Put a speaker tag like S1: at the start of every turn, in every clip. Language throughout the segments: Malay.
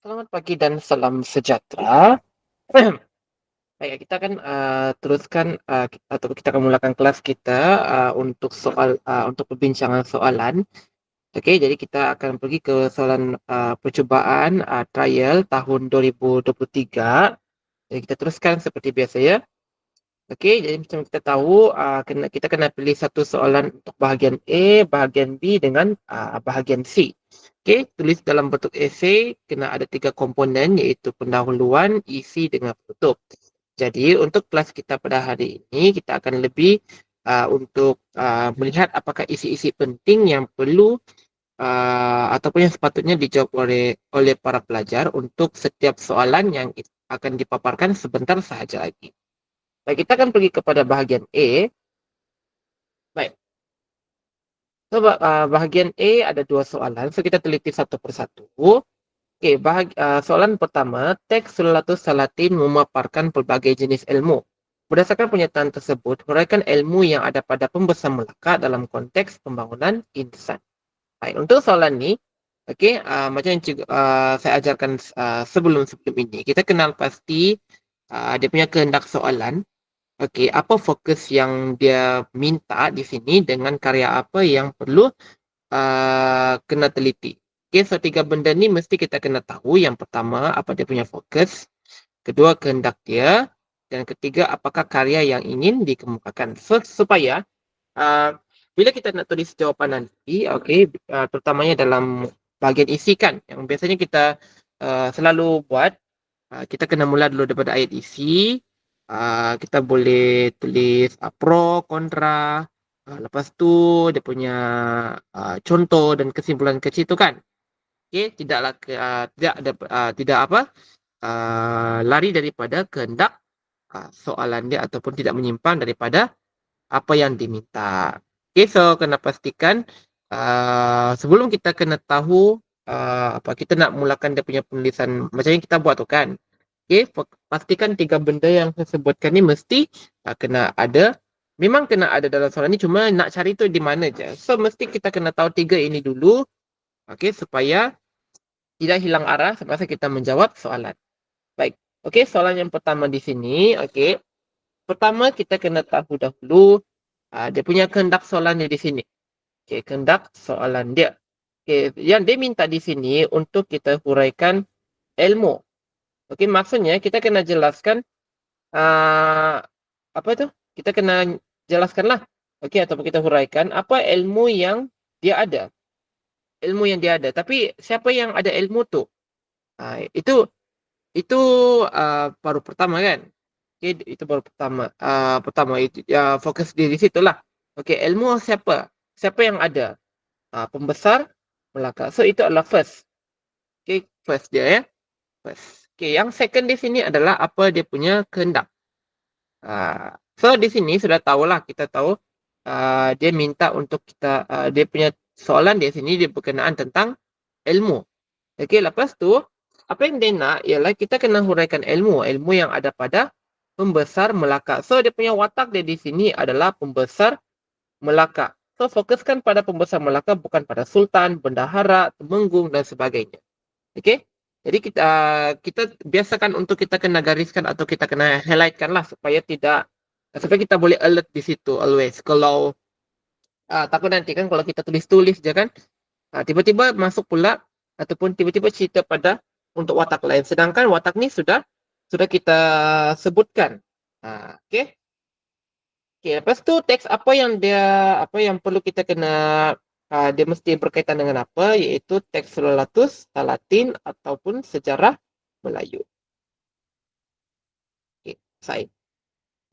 S1: Selamat pagi dan salam sejahtera. Baik, kita akan teruskan atau kita akan mulakan kelas kita untuk untuk perbincangan soalan. Okey, jadi kita akan pergi ke soalan percubaan trial tahun 2023. Jadi kita teruskan seperti biasa ya. Okey, jadi macam kita tahu kita kena pilih satu soalan untuk bahagian A, bahagian B dengan bahagian C. Okey, tulis dalam bentuk esei kena ada 3 komponen iaitu pendahuluan, isi dengan penutup. Jadi untuk kelas kita pada hari ini kita akan lebih untuk melihat apakah isi-isi penting yang perlu ataupun yang sepatutnya dijawab oleh para pelajar untuk setiap soalan yang akan dipaparkan sebentar sahaja lagi. Baik, kita akan pergi kepada bahagian A. Baik. So, bahagian A ada 2 soalan. So, kita teliti satu persatu. Okey, soalan pertama, teks Sulalatus Salatin memaparkan pelbagai jenis ilmu. Berdasarkan pernyataan tersebut, huraikan ilmu yang ada pada pembesar Melaka dalam konteks pembangunan insan. Baik, untuk soalan ni, okey, macam yang saya ajarkan sebelum ini, kita kenal pasti dia punya kehendak soalan. Okey, apa fokus yang dia minta di sini dengan karya apa yang perlu kena teliti. Okey, so 3 benda ni mesti kita kena tahu. Yang pertama, apa dia punya fokus. Kedua, kehendak dia. Dan ketiga, apakah karya yang ingin dikemukakan. So, supaya bila kita nak tulis jawapan nanti, okey, terutamanya dalam bahagian isi kan, yang biasanya kita selalu buat, kita kena mula dulu daripada ayat isi. Kita boleh tulis pro, kontra. Lepas tu dia punya contoh dan kesimpulan kecil tu kan. Okey, tidak apa lari daripada kehendak soalan dia ataupun tidak menyimpang daripada apa yang diminta. Okey, so kena pastikan sebelum kita kena tahu kita nak mulakan dia punya penulisan macam yang kita buat tu kan. Okey, pastikan 3 benda yang saya sebutkan ni mesti kena ada. Memang kena ada dalam soalan ni, cuma nak cari tu di mana je. So, mesti kita kena tahu 3 ini dulu. Okey, supaya tidak hilang arah semasa kita menjawab soalan. Baik. Okey, soalan yang pertama di sini. Okey. Pertama, kita kena tahu dahulu dia punya kehendak soalan dia di sini. Okey, kehendak soalan dia. Okey, yang dia minta di sini untuk kita huraikan ilmu. Okey, maksudnya kita kena jelaskan apa tu? Kita kena jelaskanlah. Okey, ataupun kita huraikan apa ilmu yang dia ada. Ilmu yang dia ada. Tapi siapa yang ada ilmu tu? Itu baru pertama kan? Okey, itu baru pertama. Pertama itu fokus dia di situlah. Okey, ilmu siapa? Siapa yang ada? Pembesar Melaka. So itu adalah first. Okey, first dia ya. First. Okey, yang second di sini adalah apa dia punya kehendak. So di sini sudah tahulah, kita tahu dia minta untuk kita dia punya soalan di sini dia berkenaan tentang ilmu. Okey, lepas tu apa yang dia nak ialah kita kena huraikan ilmu yang ada pada pembesar Melaka. So dia punya watak dia di sini adalah pembesar Melaka. So fokuskan pada pembesar Melaka, bukan pada sultan, bendahara, temenggung dan sebagainya. Okey? Jadi kita biasakan untuk kita kena gariskan atau kita kena highlightkan lah supaya kita boleh alert di situ always. Kalau takut nanti kan kalau kita tulis-tulis je kan, tiba-tiba masuk pula ataupun tiba-tiba cerita pada untuk watak lain. Sedangkan watak ni sudah kita sebutkan. Okey. Okey, lepas tu teks apa yang perlu kita kena dia mesti berkaitan dengan apa, iaitu teks Sulalatus, Salatin ataupun sejarah Melayu. Okey, baik.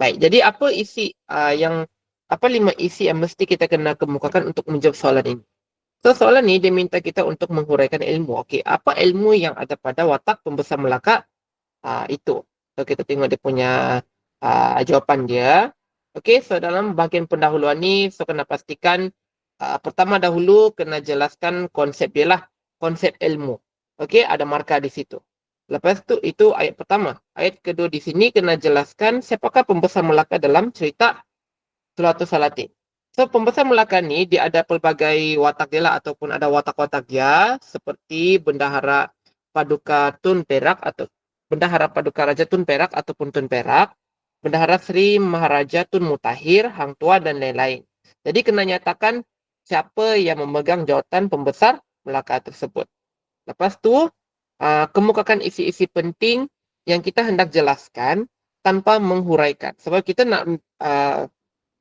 S1: Baik, jadi apa isi apa 5 isi yang mesti kita kena kemukakan untuk menjawab soalan ini? So, soalan ni dia minta kita untuk menghuraikan ilmu. Okey, apa ilmu yang ada pada watak pembesar Melaka itu? So, kita tengok dia punya jawapan dia. Okey, so dalam bahagian pendahuluan ni, so kena pastikan pertama dahulu kena jelaskan konsep dia lah. Konsep ilmu. Okey, ada markah di situ. Lepas tu, itu ayat pertama. Ayat kedua di sini kena jelaskan siapakah pembesar Melaka dalam cerita Sulalatus Salatin. So, pembesar Melaka ni dia ada pelbagai watak dia lah ataupun ada watak-watak dia seperti bendahara Paduka Tun Perak atau Bendahara Paduka Raja Tun Perak ataupun Tun Perak, Bendahara Sri Maharaja Tun Mutahir, Hang Tua, dan lain-lain. Jadi kena nyatakan siapa yang memegang jawatan pembesar Melaka tersebut. Lepas tu, kemukakan isi-isi penting yang kita hendak jelaskan tanpa menghuraikan. Sebab kita nak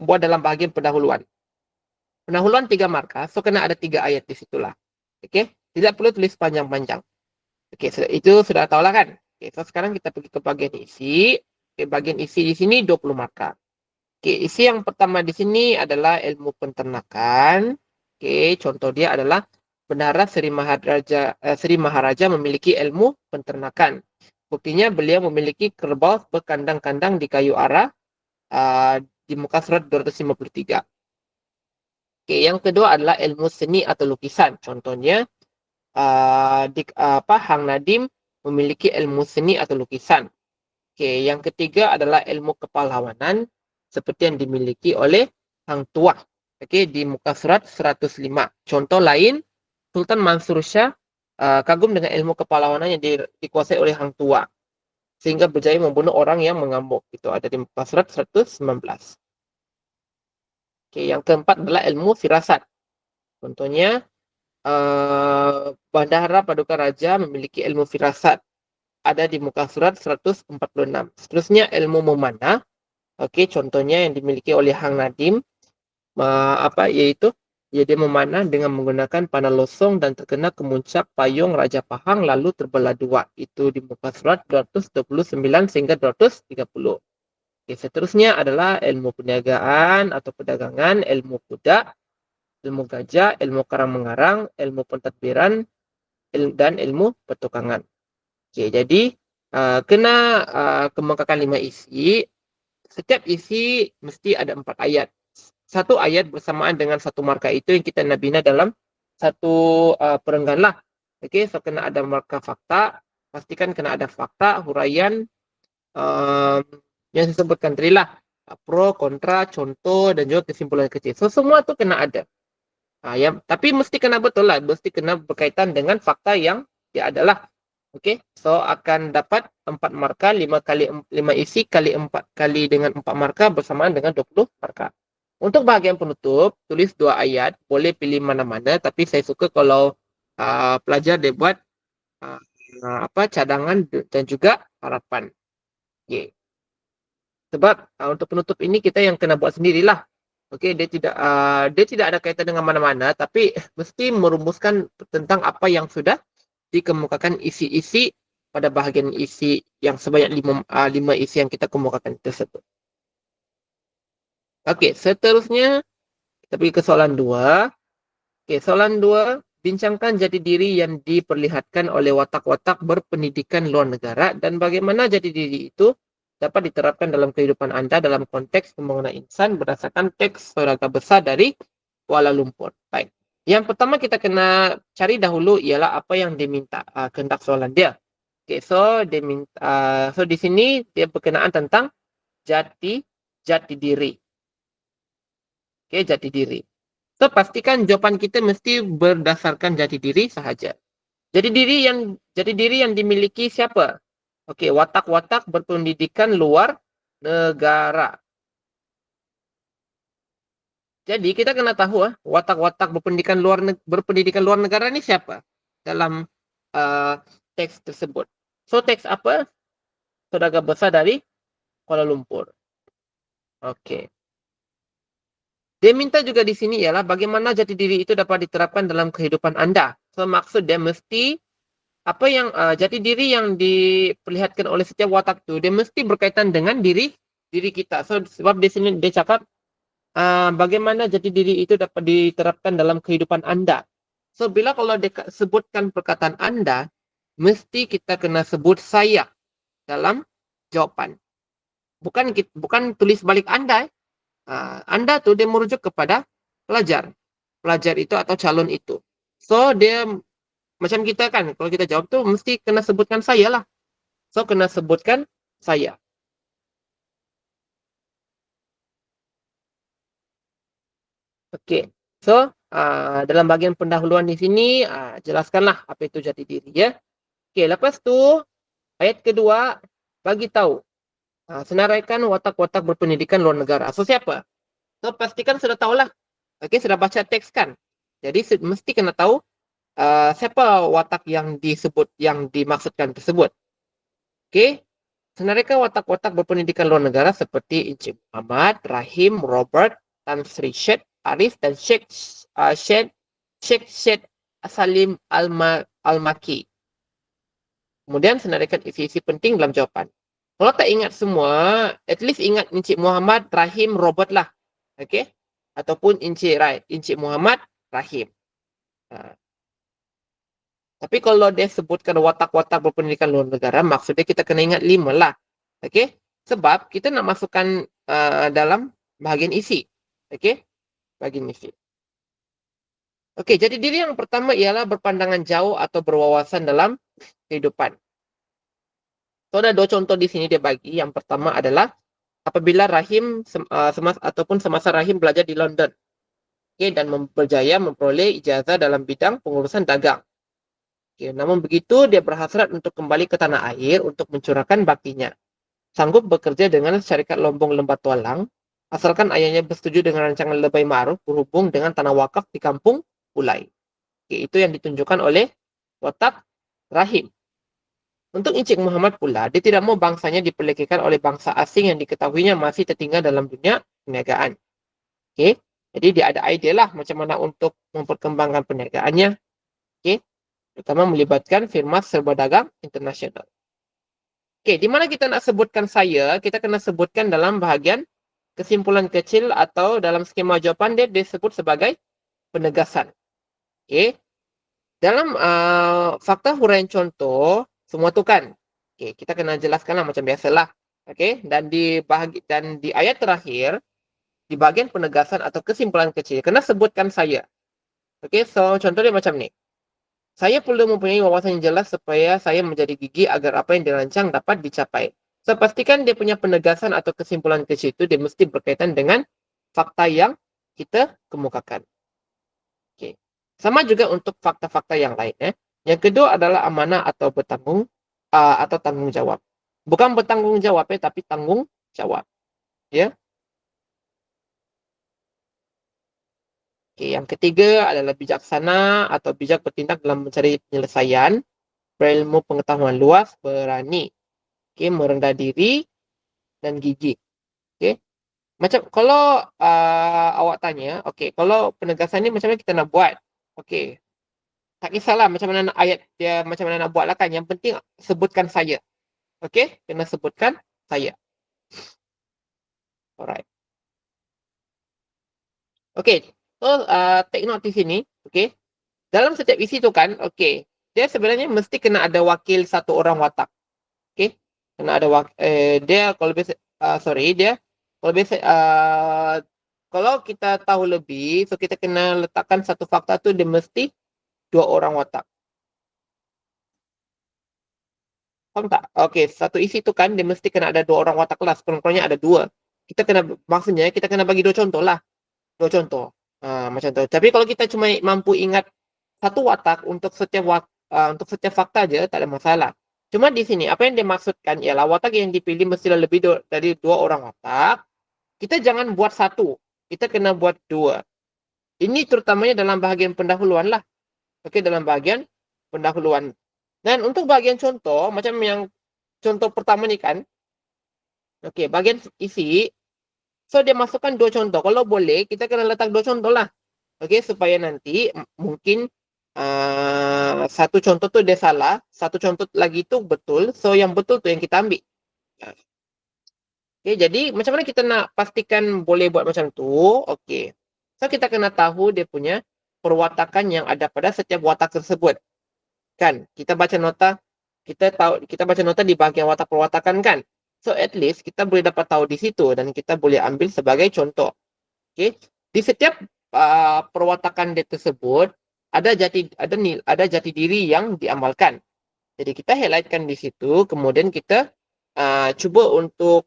S1: buat dalam bahagian pendahuluan. Pendahuluan 3 markah, so kena ada 3 ayat di situlah. Okey, tidak perlu tulis panjang-panjang. Okey, itu sudah tahu lah kan. Okey, so sekarang kita pergi ke bagian isi. Okey, bagian isi di sini 20 markah. Okey, isi yang pertama di sini adalah ilmu penternakan. Okey, contoh dia adalah Bendahara Sri Maharaja memiliki ilmu penternakan. Buktinya beliau memiliki kerbau berkandang-kandang di kayu ara di muka surat 253. Okey, yang kedua adalah ilmu seni atau lukisan. Contohnya Hang Nadim memiliki ilmu seni atau lukisan. Okey, yang ketiga adalah ilmu kepahlawanan seperti yang dimiliki oleh Hang Tuah. Okey, di muka surat 105. Contoh lain, Sultan Mansur Shah kagum dengan ilmu kepahlawanan yang dikuasai oleh Hang Tuah sehingga berjaya membunuh orang yang mengamuk. Itu ada di muka surat 119. Okey, yang keempat adalah ilmu firasat. Contohnya Bendahara Paduka Raja memiliki ilmu firasat. Ada di muka surat 146. Seterusnya ilmu memanah. Okey, contohnya yang dimiliki oleh Hang Nadim iaitu dia memanah dengan menggunakan panah losong dan terkena kemuncak payung Raja Pahang lalu terbelah dua. Itu di muka surat 229 sehingga 230. Okey, seterusnya adalah ilmu perniagaan atau perdagangan, ilmu kuda, ilmu gajah, ilmu karang-mengarang, ilmu pentadbiran, dan ilmu pertukangan. Okey, jadi kena kemukakan 5 isi. Setiap isi mesti ada 4 ayat. Satu ayat bersamaan dengan satu markah itu yang kita nak bina dalam satu perenggan lah. Okey, so kena ada markah fakta. Pastikan kena ada fakta, huraian yang saya sebutkan tadi lah. Pro, kontra, contoh dan juga kesimpulan kecil. So semua tu kena ada. Tapi mesti kena betul lah. Mesti kena berkaitan dengan fakta yang dia adalah. Okey, so akan dapat 4 markah, 5 kali 5 isi kali 4 kali dengan 4 markah bersamaan dengan 20 markah. Untuk bahagian penutup, tulis 2 ayat, boleh pilih mana-mana, tapi saya suka kalau pelajar dia buat cadangan dan juga harapan. Okay. Sebab untuk penutup ini kita yang kena buat sendirilah. Okey, dia tidak ada kaitan dengan mana-mana, tapi mesti merumuskan tentang apa yang sudah dikemukakan isi-isi pada bahagian isi yang sebanyak 5 isi yang kita kemukakan tersebut. Okey, seterusnya kita pergi ke soalan 2. Okey, soalan 2, bincangkan jati diri yang diperlihatkan oleh watak-watak berpendidikan luar negara dan bagaimana jati diri itu dapat diterapkan dalam kehidupan anda dalam konteks pembangunan insan berdasarkan teks Saudara Besar dari Kuala Lumpur. Baik. Yang pertama kita kena cari dahulu ialah apa yang diminta kehendak soalan dia. Okay, so dia minta, so di sini dia berkenaan tentang jati diri. Okay, jati diri. So pastikan jawapan kita mesti berdasarkan jati diri sahaja. Jati diri yang dimiliki siapa? Okay, watak-watak berpendidikan luar negara. Jadi kita kena tahu watak-watak berpendidikan luar negara ni siapa dalam teks tersebut. So teks apa? Saudara Besar dari Kuala Lumpur. Okey. Dia minta juga di sini ialah bagaimana jati diri itu dapat diterapkan dalam kehidupan anda. So maksud dia mesti apa yang jati diri yang diperlihatkan oleh setiap watak tu dia mesti berkaitan dengan diri kita. So sebab di sini dia cakap bagaimana jati diri itu dapat diterapkan dalam kehidupan anda. So, bila kalau dia sebutkan perkataan anda, mesti kita kena sebut saya dalam jawapan. Bukan tulis balik anda. Anda tu dia merujuk kepada pelajar. Pelajar itu atau calon itu. So, dia macam kita kan, kalau kita jawab tu mesti kena sebutkan saya lah. So, kena sebutkan saya. Okey. So, dalam bahagian pendahuluan di sini, jelaskanlah apa itu jati diri ya. Okey, lepas tu ayat kedua bagi tahu, senaraikan watak-watak berpendidikan luar negara. So siapa? So pastikan sudah tahulah. Okey, sudah baca teks kan. Jadi mesti kena tahu siapa watak yang disebut, yang dimaksudkan tersebut. Okey. Senaraikan watak-watak berpendidikan luar negara seperti Encik Muhammad, Rahim, Robert, Tan Sri Syed, Arif dan Sheikh Syed Salim Al-Maki. Kemudian senaraikan isi-isi penting dalam jawapan. Kalau tak ingat semua, at least ingat Encik Muhammad, Rahim, Robert lah. Okey? Ataupun Encik Muhammad, Rahim. Tapi kalau dia sebutkan watak-watak berpendidikan luar negara, maksudnya kita kena ingat 5 lah. Okey? Sebab kita nak masukkan dalam bahagian isi. Okey? Bahagian isi. Okey, jadi diri yang pertama ialah berpandangan jauh atau berwawasan dalam kehidupan. So, ada 2 contoh di sini dia bagi. Yang pertama adalah apabila Rahim semasa Rahim belajar di London. Okey, dan berjaya memperoleh ijazah dalam bidang pengurusan dagang. Okay, namun begitu, dia berhasrat untuk kembali ke tanah air untuk mencurahkan baktinya. Sanggup bekerja dengan syarikat Lombong Lembah Tualang, asalkan ayahnya bersetuju dengan rancangan Lebay Ma'ruf berhubung dengan tanah wakaf di kampung Ulai. Okay, itu yang ditunjukkan oleh watak Rahim. Untuk Encik Muhammad pula, dia tidak mahu bangsanya diperlekehkan oleh bangsa asing yang diketahuinya masih tertinggal dalam dunia perniagaan. Okay, jadi dia ada idea lah macam mana untuk memperkembangkan perniagaannya. Okay, terutama melibatkan firma serba dagang internasional. Okey, di mana kita nak sebutkan saya, kita kena sebutkan dalam bahagian kesimpulan kecil atau dalam skema jawapan dia disebut sebagai penegasan. Okey. Dalam fakta huraian contoh, semua tu kan. Okey, kita kena jelaskanlah macam biasalah. Okey, dan di ayat terakhir, di bahagian penegasan atau kesimpulan kecil, kena sebutkan saya. Okey, so contoh dia macam ni. Saya perlu mempunyai wawasan yang jelas supaya saya menjadi gigih agar apa yang dirancang dapat dicapai. So, pastikan dia punya penegasan atau kesimpulan kecil itu dia mesti berkaitan dengan fakta yang kita kemukakan. Okay. Sama juga untuk fakta-fakta yang lain. Yang kedua adalah amanah atau atau tanggung jawab. Bukan bertanggung jawab tapi tanggung jawab. Ya. Okay. Yang ketiga adalah bijaksana atau bijak bertindak dalam mencari penyelesaian, berilmu pengetahuan luas, berani. Okay, merendah diri dan gigih. Okay. Macam kalau awak tanya, okay, kalau penegasan ni macam mana kita nak buat? Okay. Tak kisahlah macam mana ayat dia macam mana nak buat lah kan. Yang penting sebutkan saya. Okay, kena sebutkan saya. Alright. Okay, so take note di sini. Okay. Dalam setiap isi tu kan, okay, dia sebenarnya mesti kena ada wakil satu orang watak. Okay. Kena ada dia kalau biasa, dia kalau biasa kalau kita tahu lebih, so kita kena letakkan satu fakta tu dia mesti 2 orang watak. Faham tak? Okey, satu isi tu kan dia mesti kena ada 2 orang watak lah. Sekurang-kurangnya ada 2. Kita kena, maksudnya kita kena bagi 2 contoh lah. 2 contoh. Macam tu. Tapi kalau kita cuma mampu ingat satu watak untuk setiap fakta je, tak ada masalah. Cuma di sini apa yang dia maksudkan ialah watak yang dipilih mestilah lebih dari 2 orang watak. Kita jangan buat satu. Kita kena buat 2. Ini terutamanya dalam bahagian pendahuluan lah. Okey, dalam bahagian pendahuluan. Dan untuk bahagian contoh, macam yang contoh pertama ni kan. Okey, bahagian isi. So, dia masukkan 2 contoh. Kalau boleh, kita kena letak 2 contoh lah. Okey, supaya nanti mungkin satu contoh tu dia salah. Satu contoh lagi tu betul. So, yang betul tu yang kita ambil. Okay, jadi macam mana kita nak pastikan boleh buat macam tu? Okey. So kita kena tahu dia punya perwatakan yang ada pada setiap watak tersebut. Kan? Kita baca nota di bahagian watak perwatakan kan? So at least kita boleh dapat tahu di situ dan kita boleh ambil sebagai contoh. Okey. Di setiap perwatakan dia tersebut ada jati diri yang diamalkan. Jadi kita highlightkan di situ, kemudian kita cuba untuk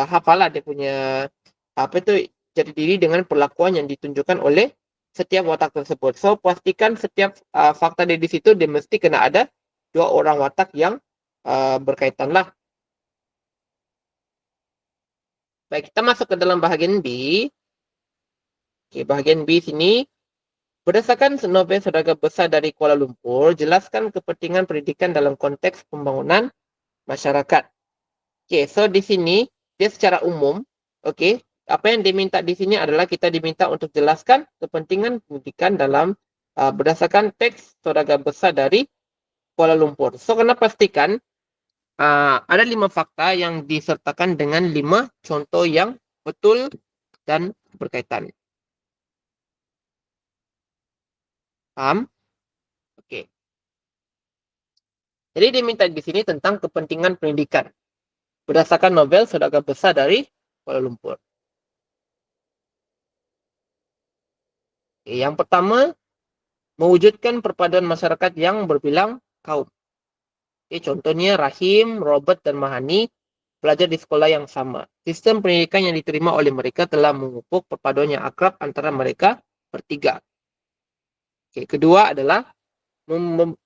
S1: hafalah dia punya jati diri dengan perlakuan yang ditunjukkan oleh setiap watak tersebut. So pastikan setiap fakta dia di situ dia mesti kena ada dua orang watak yang berkaitan lah. Baik, kita masuk ke dalam bahagian B. Oke, bahagian B sini, berdasarkan novel Saudagar Besar dari Kuala Lumpur, jelaskan kepentingan pendidikan dalam konteks pembangunan masyarakat. Oke, so di sini dia secara umum, oke, apa yang diminta di sini adalah kita diminta untuk jelaskan kepentingan pendidikan dalam berdasarkan teks Saudagar Besar dari Kuala Lumpur. So, kena pastikan ada 5 fakta yang disertakan dengan 5 contoh yang betul dan berkaitan. Paham? Oke. Jadi diminta di sini tentang kepentingan pendidikan berdasarkan novel Saudagar Besar dari Kuala Lumpur. Oke, yang pertama, mewujudkan perpaduan masyarakat yang berbilang kaum. Oke, contohnya Rahim, Robert, dan Mahani belajar di sekolah yang sama. Sistem pendidikan yang diterima oleh mereka telah memupuk perpaduan yang akrab antara mereka bertiga. Oke, kedua adalah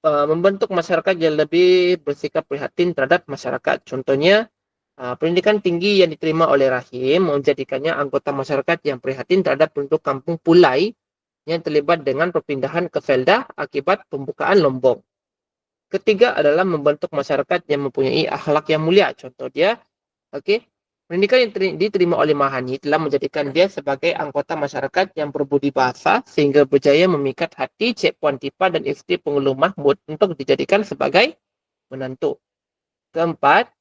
S1: membentuk masyarakat yang lebih bersikap prihatin terhadap masyarakat. Contohnya, pendidikan tinggi yang diterima oleh Rahim menjadikannya anggota masyarakat yang prihatin terhadap penduduk kampung Pulai yang terlibat dengan perpindahan ke Felda akibat pembukaan Lombong. Ketiga adalah membentuk masyarakat yang mempunyai akhlak yang mulia. Contoh dia, pendidikan yang diterima oleh Mahani telah menjadikan dia sebagai anggota masyarakat yang berbudi bahasa sehingga berjaya memikat hati Cik Puan Tipa dan isteri pengeluh Mahmud untuk dijadikan sebagai menantu. Keempat,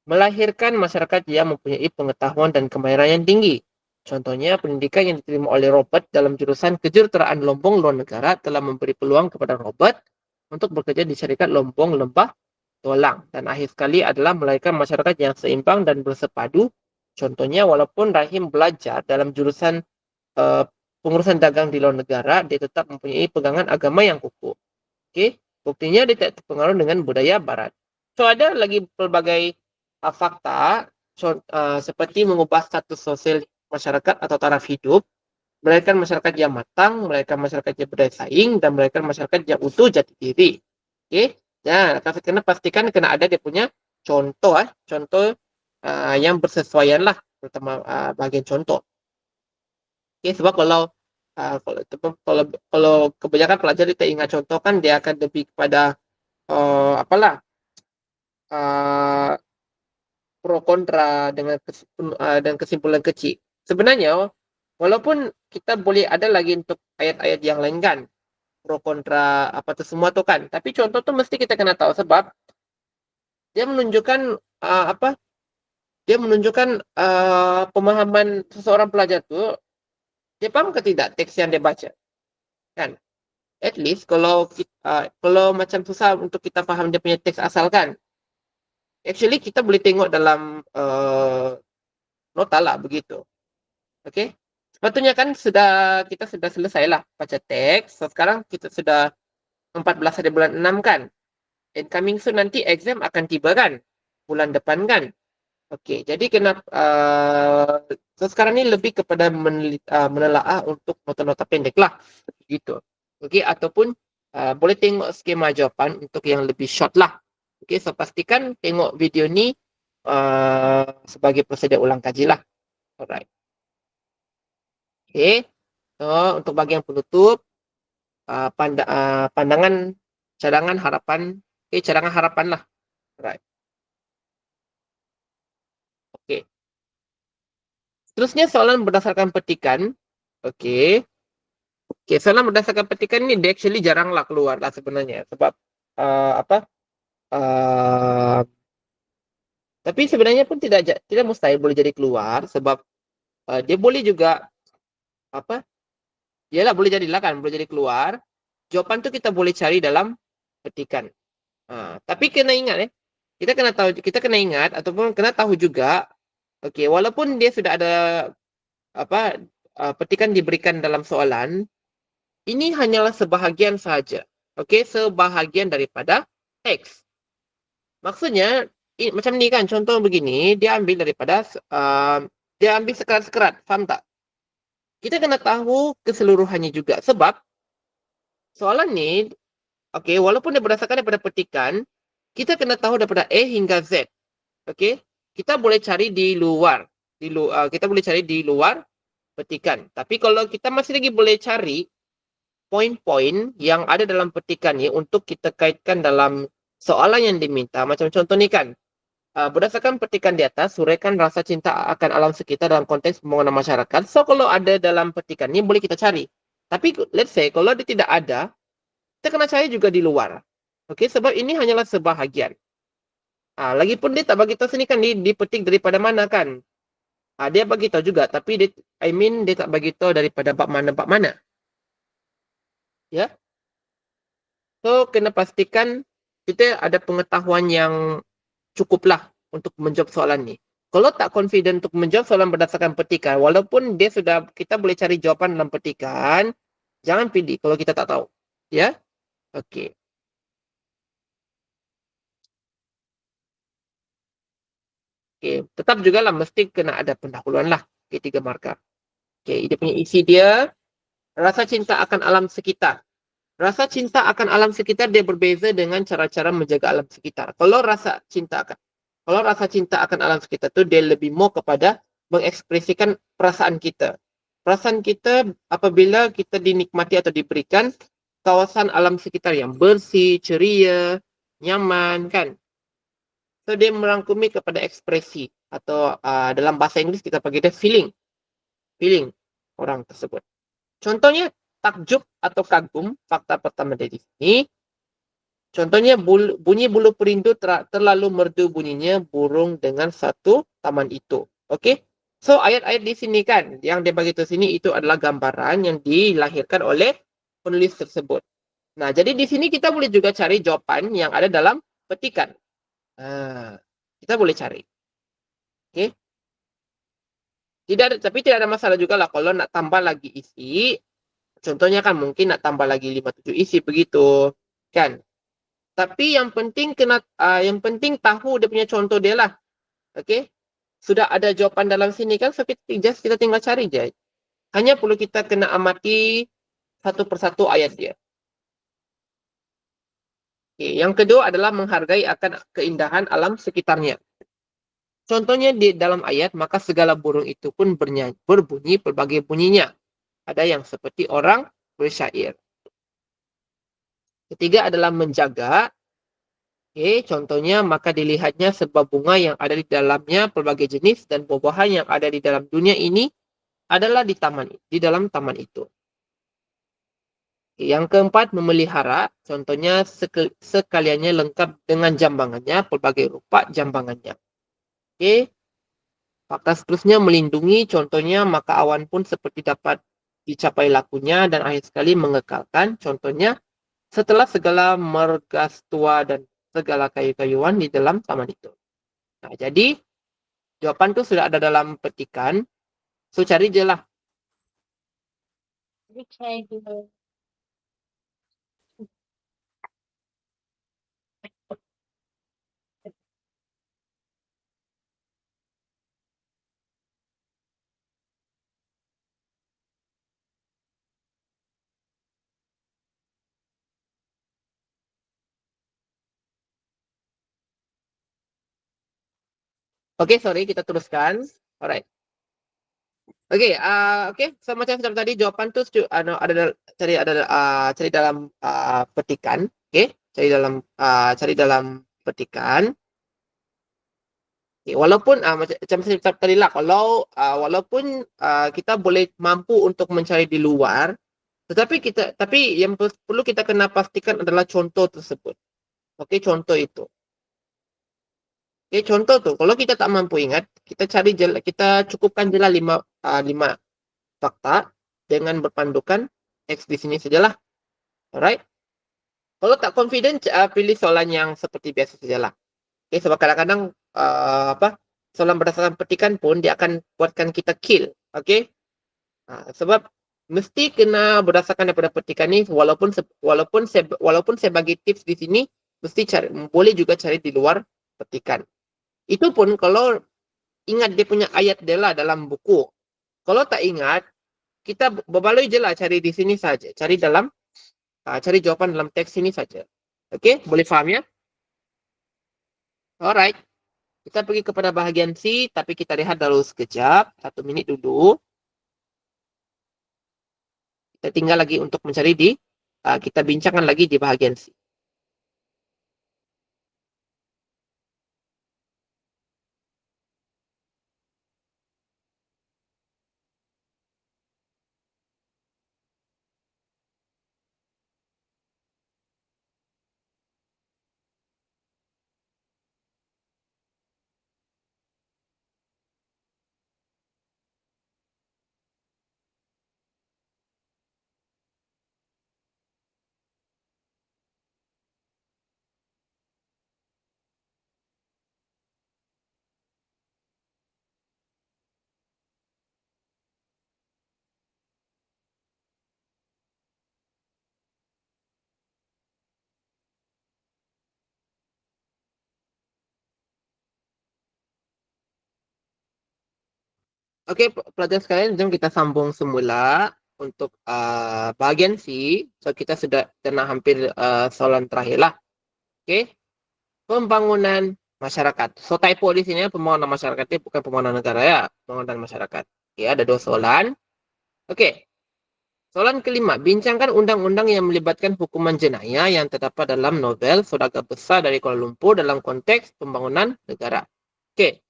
S1: melahirkan masyarakat yang mempunyai pengetahuan dan kemahiran yang tinggi. Contohnya, pendidikan yang diterima oleh Robert dalam jurusan kejuruteraan Lombong luar negara telah memberi peluang kepada Robert untuk bekerja di syarikat Lombong Lembah Tualang. Dan akhir sekali adalah melahirkan masyarakat yang seimbang dan bersepadu. Contohnya, walaupun Rahim belajar dalam jurusan pengurusan dagang di luar negara, dia tetap mempunyai pegangan agama yang kukuh. Oke, buktinya dia tidak terpengaruh dengan budaya Barat. So, ada lagi pelbagai fakta seperti mengubah status sosial masyarakat atau taraf hidup, melahirkan masyarakat yang matang, melahirkan masyarakat yang berdaya saing, dan melahirkan masyarakat yang utuh jati diri. Oke, nah, kena pastikan kena ada dia punya contoh, contoh yang bersesuaian lah, terutama bagian contoh. Oke, sebab kalau kebanyakan pelajar kita ingat contoh kan dia akan lebih kepada apalah pro kontra dengan dan kesimpulan kecil. Sebenarnya walaupun kita boleh ada lagi untuk ayat-ayat yang lain kan, pro kontra apa tu semua tu kan, tapi contoh tu mesti kita kena tahu sebab dia menunjukkan dia menunjukkan pemahaman seseorang pelajar tu, dia paham ke tidak teks yang dia baca, kan? At least kalau macam susah untuk kita faham dia punya teks asal kan, actually kita boleh tengok dalam nota lah begitu. Okey. Sepatutnya kan kita sudah selesai lah baca teks. So, sekarang kita sudah 14 hari bulan 6 kan. And coming soon nanti exam akan tiba kan. Bulan depan kan. Okey, jadi so sekarang ni lebih kepada menelaah untuk nota-nota pendek lah. Begitu. Okey, ataupun boleh tengok skema jawapan untuk yang lebih short lah. Okey, so pastikan tengok video ni sebagai prosedur ulang kaji lah. Alright. Okey. So, untuk bagian penutup, pandangan cadangan harapan, cadangan harapan lah. Alright. Okey. Seterusnya soalan berdasarkan petikan. Okey. Okey, soalan berdasarkan petikan ni dia actually jaranglah keluar lah sebenarnya sebab tapi sebenarnya pun tidak mustahil boleh jadi keluar sebab dia boleh juga yalah boleh jadilah kan, boleh jadi keluar. Jawapan tu kita boleh cari dalam petikan. Tapi kena ingat kita kena ingat ataupun kena tahu juga, okey, walaupun dia sudah ada petikan diberikan dalam soalan, ini hanyalah sebahagian sahaja. Okey, sebahagian daripada teks. Maksudnya macam ni kan, contoh begini, dia ambil daripada dia ambil sekerat-sekerat, faham tak? Kita kena tahu keseluruhannya juga sebab soalan ni, okey, walaupun dia berdasarkan daripada petikan, kita kena tahu daripada A hingga Z. Okey, kita boleh cari di luar. Kita boleh cari di luar petikan. Tapi kalau kita masih lagi boleh cari poin-poin yang ada dalam petikan ni untuk kita kaitkan dalam soalan yang diminta. Macam contoh ni kan, berdasarkan petikan di atas, suraikan rasa cinta akan alam sekitar dalam konteks pembangunan masyarakat. So, kalau ada dalam petikan ni, boleh kita cari. Tapi, let's say, kalau dia tidak ada, kita kena cari juga di luar. Okey, sebab ini hanyalah sebahagian. Lagipun dia tak bagi tahu sini kan, dipetik daripada mana kan. Dia bagi tahu juga, tapi dia tak bagi tahu daripada bab mana. Ya. So, kena pastikan kita ada pengetahuan yang cukuplah untuk menjawab soalan ni. Kalau tak confident untuk menjawab soalan berdasarkan petikan, walaupun kita boleh cari jawapan dalam petikan, jangan pilih kalau kita tak tahu. Ya? Okey. Okey, tetap jugalah mesti kena ada pendahuluan lah. Okey, 3 markah. Okey, dia punya isi dia, rasa cinta akan alam sekitar. Rasa cinta akan alam sekitar dia berbeza dengan cara-cara menjaga alam sekitar. Kalau rasa cinta akan alam sekitar tu dia lebih more kepada mengekspresikan perasaan kita. Perasaan kita apabila kita dinikmati atau diberikan kawasan alam sekitar yang bersih, ceria, nyaman kan. So dia merangkumi kepada ekspresi atau dalam bahasa Inggeris kita panggil dia feeling orang tersebut. Contohnya takjub atau kagum, fakta pertama dari sini. Contohnya bunyi bulu perindu terlalu merdu bunyinya burung dengan satu taman itu. Okey. So ayat-ayat di sini kan yang dia bagi tahu sini itu adalah gambaran yang dilahirkan oleh penulis tersebut. Nah, jadi di sini kita boleh juga cari jawapan yang ada dalam petikan. Kita boleh cari. Okey. Tapi tidak ada masalah juga lah kalau nak tambah lagi isi. Contohnya kan mungkin nak tambah lagi 5-7 isi begitu. Kan? Tapi yang penting tahu dia punya contoh dia lah. Okey. Sudah ada jawapan dalam sini kan, so kita tinggal cari je. Hanya perlu kita kena amati satu persatu ayat dia. Okay. Yang kedua adalah menghargai akan keindahan alam sekitarnya. Contohnya di dalam ayat, maka segala burung itu pun berbunyi pelbagai bunyinya. Ada yang seperti orang bersyair. Ketiga adalah menjaga. Okay, contohnya, maka dilihatnya sebab bunga yang ada di dalamnya pelbagai jenis dan buah-buahan yang ada di dalam dunia ini adalah di dalam taman itu. Yang keempat, memelihara. Contohnya, sekaliannya lengkap dengan jambangannya, pelbagai rupa jambangannya. Okay. Fakta seterusnya, melindungi. Contohnya, maka awan pun seperti dapat dicapai lakunya dan akhir sekali mengekalkan. Contohnya, setelah segala mergastua dan segala kayu-kayuan di dalam taman itu. Nah, jadi, jawapan tu sudah ada dalam petikan. So, cari je lah. Okey, sorry, kita teruskan. Alright. Okey, so macam tadi jawapan tu cari dalam petikan, okey? Cari dalam petikan. Okay, walaupun macam saya cakap tadi lah, walaupun kita boleh mampu untuk mencari di luar, tapi yang perlu kita kena pastikan adalah contoh tersebut. Okey, contoh itu. Okay, contoh tu, kalau kita tak mampu ingat, kita cukupkan je lah 5 fakta dengan berpandukan X di sini sajalah. Alright. Kalau tak confident, pilih soalan yang seperti biasa sajalah. Okay, sebab kadang-kadang soalan berdasarkan petikan pun dia akan buatkan kita kill. Okay. Sebab mesti kena berdasarkan daripada petikan ni, walaupun saya bagi tips di sini, boleh juga cari di luar petikan. Itu pun kalau ingat dia punya ayat dia lah dalam buku. Kalau tak ingat, kita berbaloi je lah cari di sini saja. Cari jawapan dalam teks sini saja. Okey, boleh faham ya? Alright, kita pergi kepada bahagian C, tapi kita lihat dulu sekejap, 1 menit dulu. Kita tinggal lagi untuk mencari kita bincangkan lagi di bahagian C. Oke, pelajaran sekalian, jom kita sambung semula untuk bahagian C. So, kita sudah kena hampir soalan terakhir lah. Oke, pembangunan masyarakat. So, typo di sini pembangunan masyarakat ini bukan pembangunan negara ya, pembangunan masyarakat. Oke, ada 2 soalan. Oke, soalan kelima, bincangkan undang-undang yang melibatkan hukuman jenayah yang terdapat dalam novel Saudagar Besar dari Kuala Lumpur dalam konteks pembangunan negara. Oke,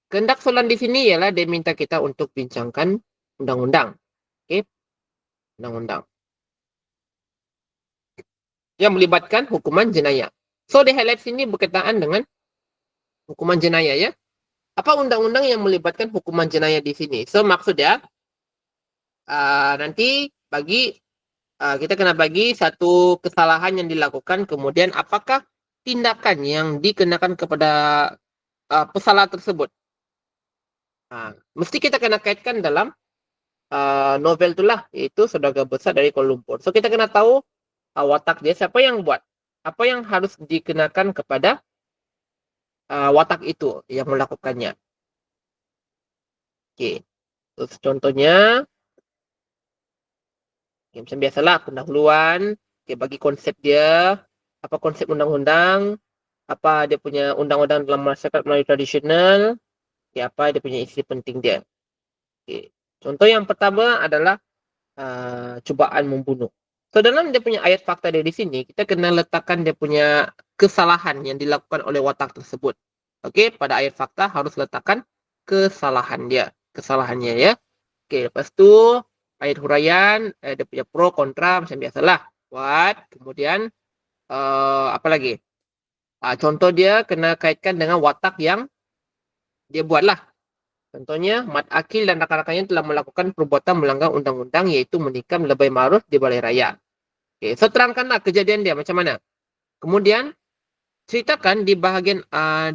S1: kehendak soalan di sini ialah dia minta kita untuk bincangkan undang-undang. Oke, undang-undang yang melibatkan hukuman jenayah. So, di highlight sini berkaitan dengan hukuman jenayah ya. Apa undang-undang yang melibatkan hukuman jenayah di sini? So, maksudnya nanti kita kena bagi satu kesalahan yang dilakukan, kemudian apakah tindakan yang dikenakan kepada pesalah tersebut. Mesti kita kena kaitkan dalam novel itulah, yaitu Saudagar Besar dari Kuala Lumpur. So, kita kena tahu watak dia, siapa yang buat, apa yang harus dikenakan kepada watak itu yang melakukannya. Oke, terus contohnya, macam biasalah pendahuluan, bagi konsep dia, apa konsep undang-undang, apa dia punya undang-undang dalam masyarakat Melayu tradisional, apa dia punya isi penting dia. Contoh yang pertama adalah cubaan membunuh. So, dalam dia punya ayat fakta dia di sini, kita kena letakkan dia punya kesalahan yang dilakukan oleh watak tersebut. Okey, pada ayat fakta harus letakkan kesalahan dia, kesalahannya ya. Okey, lepas tu ayat huraian, dia punya pro kontra macam biasalah. Buat, kemudian apa lagi? Contoh dia kena kaitkan dengan watak yang dia buatlah. Contohnya, Mat Akil dan rakan-rakannya telah melakukan perbuatan melanggar undang-undang iaitu menikam lebay ma'ruf di balai raya. Okay, so terangkanlah kejadian dia macam mana. Kemudian, ceritakan di bahagian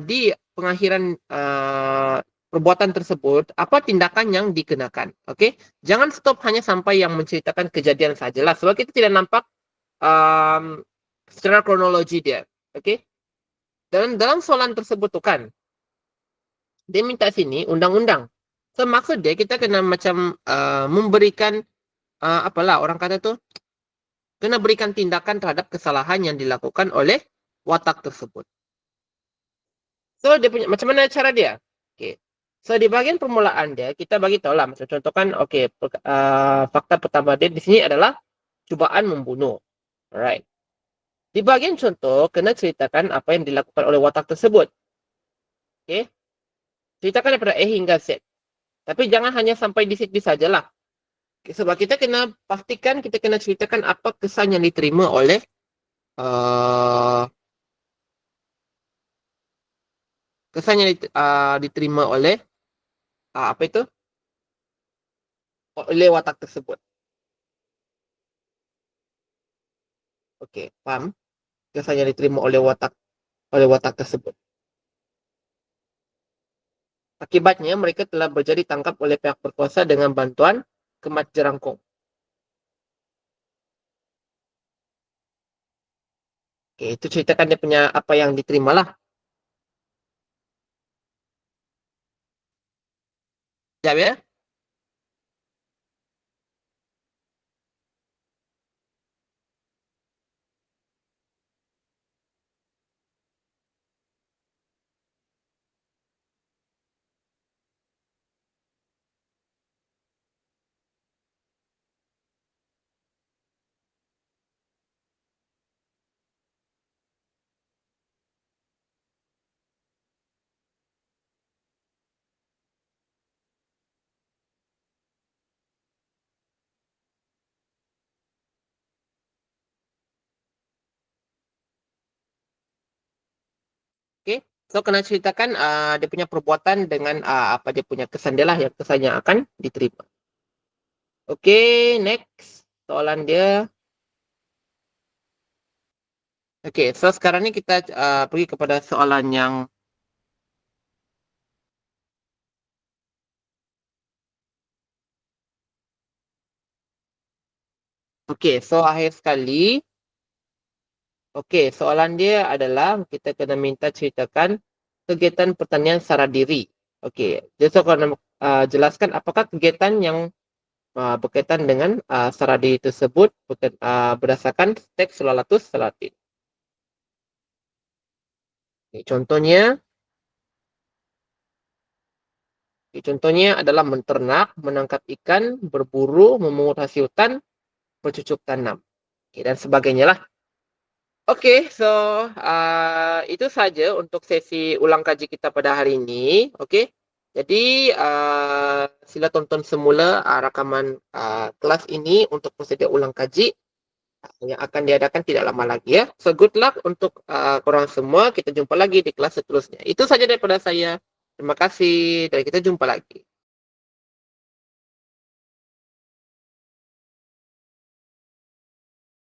S1: di pengakhiran perbuatan tersebut, apa tindakan yang dikenakan. Okay? Jangan stop hanya sampai yang menceritakan kejadian sajalah. Sebab kita tidak nampak secara kronologi dia. Okay? Dan dalam soalan tersebut tu kan, dia minta sini undang-undang. So, maksud dia kita kena macam memberikan apalah orang kata tu, kena berikan tindakan terhadap kesalahan yang dilakukan oleh watak tersebut. So, dia punya macam mana cara dia? Okay. So, di bahagian permulaan dia, kita bagi tahu lah. Macam contoh kan, okay, fakta pertama dia di sini adalah cubaan membunuh. Alright. Di bahagian contoh, kena ceritakan apa yang dilakukan oleh watak tersebut. Okay. Ceritakan daripada A hingga Z. Tapi jangan hanya sampai di situ sajalah. Sebab kita kena pastikan, kita kena ceritakan apa kesan yang diterima oleh kesan yang diterima oleh apa itu? Oleh watak tersebut. Okey, faham? Kesan yang diterima oleh watak tersebut. Akibatnya, mereka telah berjadi tangkap oleh pihak berkuasa dengan bantuan kemat jerangkung. Okay, itu ceritakan dia punya apa yang diterima lah. Sekejap ya. So, kena ceritakan dia punya perbuatan dengan apa dia punya kesan dia lah, yang kesannya akan diterima. Oke, next. Soalan dia. Oke, so sekarang ni kita pergi kepada soalan yang Okey, so akhir sekali, okey, soalan dia adalah kita kena minta ceritakan kegiatan pertanian secara diri. Okey, dia so kena jelaskan apakah kegiatan yang berkaitan dengan secara diri tersebut berdasarkan teks Sulalatus Salatin. Okay, contohnya adalah menternak, menangkap ikan, berburu, memungut hasil hutan, bercucuk tanam, okay, dan sebagainya lah. Oke, so itu saja untuk sesi ulang kaji kita pada hari ini. Oke, jadi sila tonton semula rakaman kelas ini untuk prosedur ulang kaji yang akan diadakan tidak lama lagi ya. So good luck untuk korang semua. Kita jumpa lagi di kelas seterusnya. Itu saja daripada saya. Terima kasih dan kita jumpa lagi.